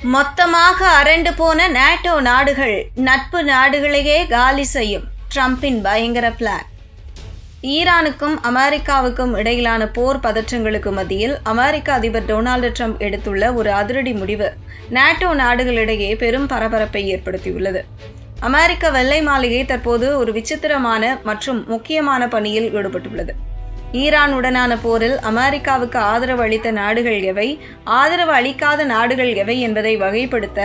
மொத்தமாக அரண்டு போன நேட்டோ நாடுகள் நட்பு நாடுகளையே காலி செய்யும் ட்ரம்பின் பயங்கர பிளான். ஈரானுக்கும் அமெரிக்காவுக்கும் இடையிலான போர் பதற்றங்களுக்கு மத்தியில் அமெரிக்க அதிபர் டொனால்டு ட்ரம்ப் எடுத்துள்ள ஒரு அதிரடி முடிவு நேட்டோ நாடுகளிடையே பெரும் பரபரப்பை ஏற்படுத்தியுள்ளது. அமெரிக்க வெள்ளை மாளிகை தற்போது ஒரு விசித்திரமான மற்றும் முக்கியமான பணியில் ஈடுபட்டுள்ளது. ஈரானுடனான போரில் அமெரிக்காவுக்கு ஆதரவு அளித்த நாடுகள் எவை, ஆதரவு அளிக்காத நாடுகள் எவை என்பதை வகைப்படுத்த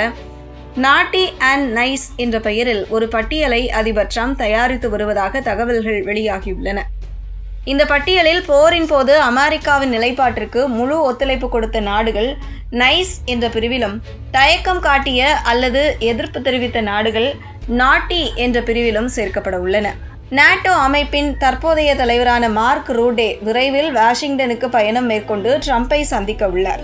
நாட்டி அண்ட் நைஸ் என்ற பெயரில் ஒரு பட்டியலை அதிபர் ட்ரம்ப் தயாரித்து வருவதாக தகவல்கள் வெளியாகியுள்ளன. இந்த பட்டியலில் போரின் போது அமெரிக்காவின் நிலைப்பாட்டிற்கு முழு ஒத்துழைப்பு கொடுத்த நாடுகள் நைஸ் என்ற பிரிவிலும், தயக்கம் காட்டிய அல்லது எதிர்ப்பு தெரிவித்த நாடுகள் நாட்டி என்ற பிரிவிலும் சேர்க்கப்பட உள்ளன. நேட்டோ அமைப்பின் தற்போதைய தலைவரான மார்க் ரூடே விரைவில் வாஷிங்டனுக்கு பயணம் மேற்கொண்டு ட்ரம்பை சந்திக்க உள்ளார்.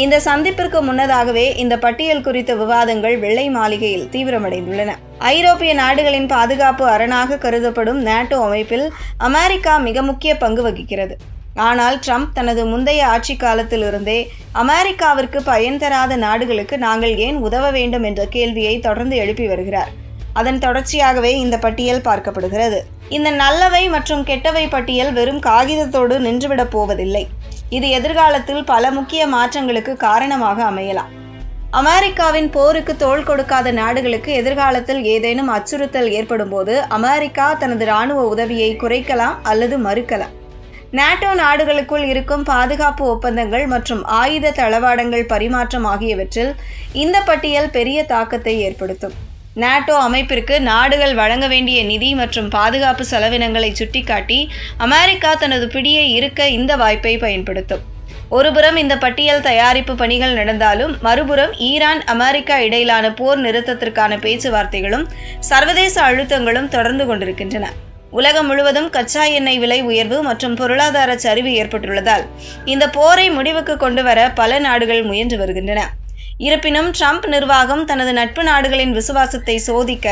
இந்த சந்திப்பிற்கு முன்னதாகவே இந்த பட்டியல் குறித்த விவாதங்கள் வெள்ளை மாளிகையில் தீவிரமடைந்துள்ளன. ஐரோப்பிய நாடுகளின் பாதுகாப்பு அரணாக கருதப்படும் நேட்டோ அமைப்பில் அமெரிக்கா மிக முக்கிய பங்கு வகிக்கிறது. ஆனால் ட்ரம்ப் தனது முந்தைய ஆட்சி காலத்திலிருந்தே அமெரிக்காவிற்கு பயன் தராத நாடுகளுக்கு நாங்கள் ஏன் உதவ வேண்டும் என்ற கேள்வியை தொடர்ந்து எழுப்பி வருகிறார். அதன் தொடர்ச்சியாகவே இந்த பட்டியல் பார்க்கப்படுகிறது. இந்த நல்லவை மற்றும் கெட்டவை பட்டியல் வெறும் காகிதத்தோடு நின்றுவிடப் போவதில்லை. இது எதிர்காலத்தில் பல முக்கிய மாற்றங்களுக்கு காரணமாக அமையலாம். அமெரிக்காவின் போருக்கு தோள் கொடுக்காத நாடுகளுக்கு எதிர்காலத்தில் ஏதேனும் அச்சுறுத்தல் ஏற்படும் போது அமெரிக்கா தனது இராணுவ உதவியை குறைக்கலாம் அல்லது மறுக்கலாம். நேட்டோ நாடுகளுக்குள் இருக்கும் பாதுகாப்பு ஒப்பந்தங்கள் மற்றும் ஆயுத தளவாடங்கள் பரிமாற்றம் ஆகியவற்றில் இந்த பட்டியல் பெரிய தாக்கத்தை ஏற்படுத்தும். நேட்டோ அமைப்பிற்கு நாடுகள் வழங்க வேண்டிய நிதி மற்றும் பாதுகாப்பு செலவினங்களை சுட்டிக்காட்டி அமெரிக்கா தனது பிடியை இருக்க இந்த வாய்ப்பை பயன்படுத்தும். ஒருபுறம் இந்த பட்டியல் தயாரிப்பு பணிகள் நடந்தாலும், மறுபுறம் ஈரான் அமெரிக்கா இடையிலான போர் நிறுத்தத்திற்கான பேச்சுவார்த்தைகளும் சர்வதேச அழுத்தங்களும் தொடர்ந்து கொண்டிருக்கின்றன. உலகம் முழுவதும் கச்சா எண்ணெய் விலை உயர்வு மற்றும் பொருளாதார சரிவு ஏற்பட்டுள்ளதால் இந்த போரை முடிவுக்கு கொண்டு வர பல நாடுகள் முயன்று வருகின்றன. இருப்பினும் ட்ரம்ப் நிர்வாகம் தனது நட்பு நாடுகளின் விசுவாசத்தை சோதிக்க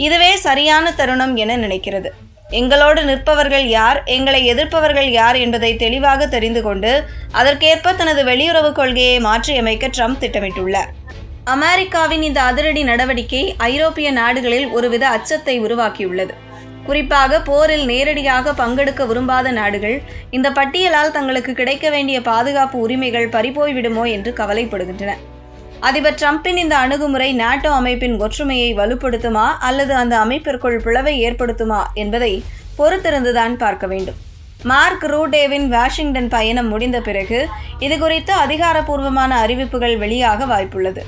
இதுவே சரியான தருணம் என நினைக்கிறது. எங்களோடு நிற்பவர்கள் யார், எங்களை எதிர்ப்பவர்கள் யார் என்பதை தெளிவாக தெரிந்து கொண்டு அதற்கேற்ப தனது வெளியுறவு கொள்கையை மாற்றியமைக்க ட்ரம்ப் திட்டமிட்டுள்ளார். அமெரிக்காவின் இந்த அதிரடி நடவடிக்கை ஐரோப்பிய நாடுகளில் ஒருவித அச்சத்தை உருவாக்கியுள்ளது. குறிப்பாக போரில் நேரடியாக பங்கெடுக்க விரும்பாத நாடுகள் இந்த பட்டியலால் தங்களுக்கு கிடைக்க வேண்டிய பாதுகாப்பு உரிமைகள் பறிபோய்விடுமோ என்று கவலைப்படுகின்றன. அதிபர் ட்ரம்பின் இந்த அணுகுமுறை நேட்டோ அமைப்பின் ஒற்றுமையை வலுப்படுத்துமா அல்லது அந்த அமைப்பிற்குள் பிளவை ஏற்படுத்துமா என்பதை பொறுத்திருந்துதான் பார்க்க வேண்டும். மார்க் ரூடேவின் வாஷிங்டன் பயணம் முடிந்த பிறகு இது குறித்து அதிகாரப்பூர்வமான அறிவிப்புகள் வெளியாக வாய்ப்புள்ளது.